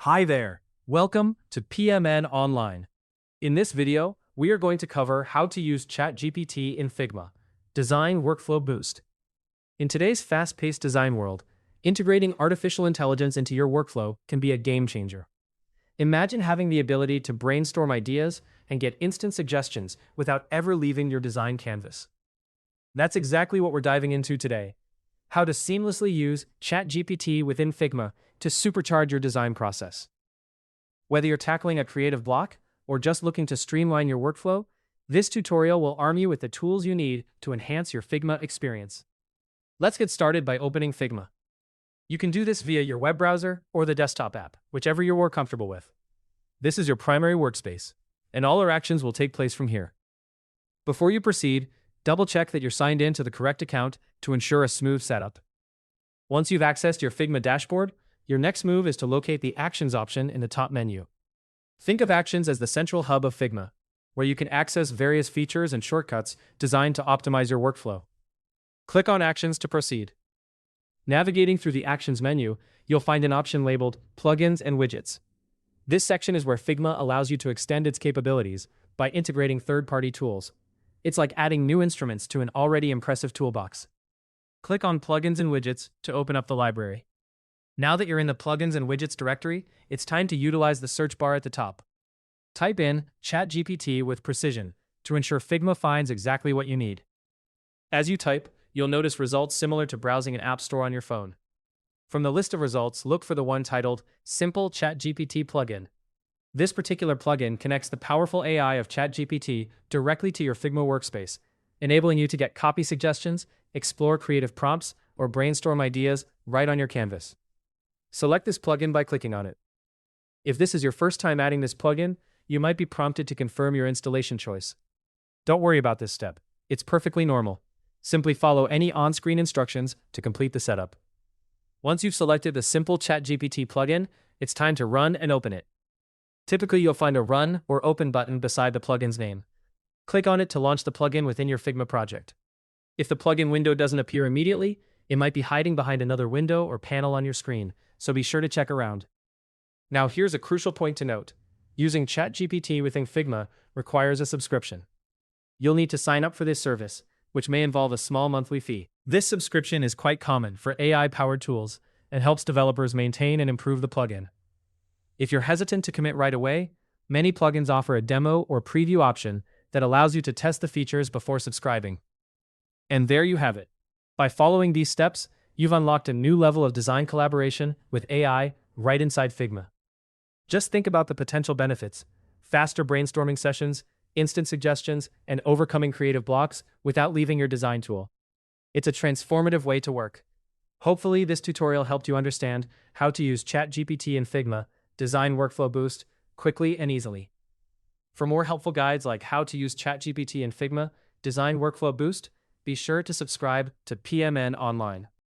Hi there. Welcome to PMN Online. In this video, we are going to cover how to use ChatGPT in Figma, Design Workflow Boost. In today's fast-paced design world, integrating artificial intelligence into your workflow can be a game changer. Imagine having the ability to brainstorm ideas and get instant suggestions without ever leaving your design canvas. That's exactly what we're diving into today. How to seamlessly use ChatGPT within Figma to supercharge your design process. Whether you're tackling a creative block or just looking to streamline your workflow, this tutorial will arm you with the tools you need to enhance your Figma experience. Let's get started by opening Figma. You can do this via your web browser or the desktop app, whichever you're more comfortable with. This is your primary workspace, and all our actions will take place from here. Before you proceed, double-check that you're signed in to the correct account to ensure a smooth setup. Once you've accessed your Figma dashboard, your next move is to locate the Actions option in the top menu. Think of Actions as the central hub of Figma, where you can access various features and shortcuts designed to optimize your workflow. Click on Actions to proceed. Navigating through the Actions menu, you'll find an option labeled Plugins and Widgets. This section is where Figma allows you to extend its capabilities by integrating third-party tools. It's like adding new instruments to an already impressive toolbox. Click on Plugins and Widgets to open up the library. Now that you're in the Plugins and Widgets directory, it's time to utilize the search bar at the top. Type in ChatGPT with precision to ensure Figma finds exactly what you need. As you type, you'll notice results similar to browsing an app store on your phone. From the list of results, look for the one titled Simple ChatGPT Plugin. This particular plugin connects the powerful AI of ChatGPT directly to your Figma workspace, enabling you to get copy suggestions, explore creative prompts, or brainstorm ideas right on your canvas. Select this plugin by clicking on it. If this is your first time adding this plugin, you might be prompted to confirm your installation choice. Don't worry about this step. It's perfectly normal. Simply follow any on-screen instructions to complete the setup. Once you've selected the Simple ChatGPT plugin, it's time to run and open it. Typically, you'll find a Run or Open button beside the plugin's name. Click on it to launch the plugin within your Figma project. If the plugin window doesn't appear immediately, it might be hiding behind another window or panel on your screen, so be sure to check around. Now here's a crucial point to note. Using ChatGPT within Figma requires a subscription. You'll need to sign up for this service, which may involve a small monthly fee. This subscription is quite common for AI-powered tools and helps developers maintain and improve the plugin. If you're hesitant to commit right away, many plugins offer a demo or preview option that allows you to test the features before subscribing. And there you have it. By following these steps, you've unlocked a new level of design collaboration with AI right inside Figma. Just think about the potential benefits: faster brainstorming sessions, instant suggestions, and overcoming creative blocks without leaving your design tool. It's a transformative way to work. Hopefully, this tutorial helped you understand how to use ChatGPT in Figma, Design Workflow Boost, quickly and easily. For more helpful guides like how to use ChatGPT in Figma, Design Workflow Boost, be sure to subscribe to PMN Online.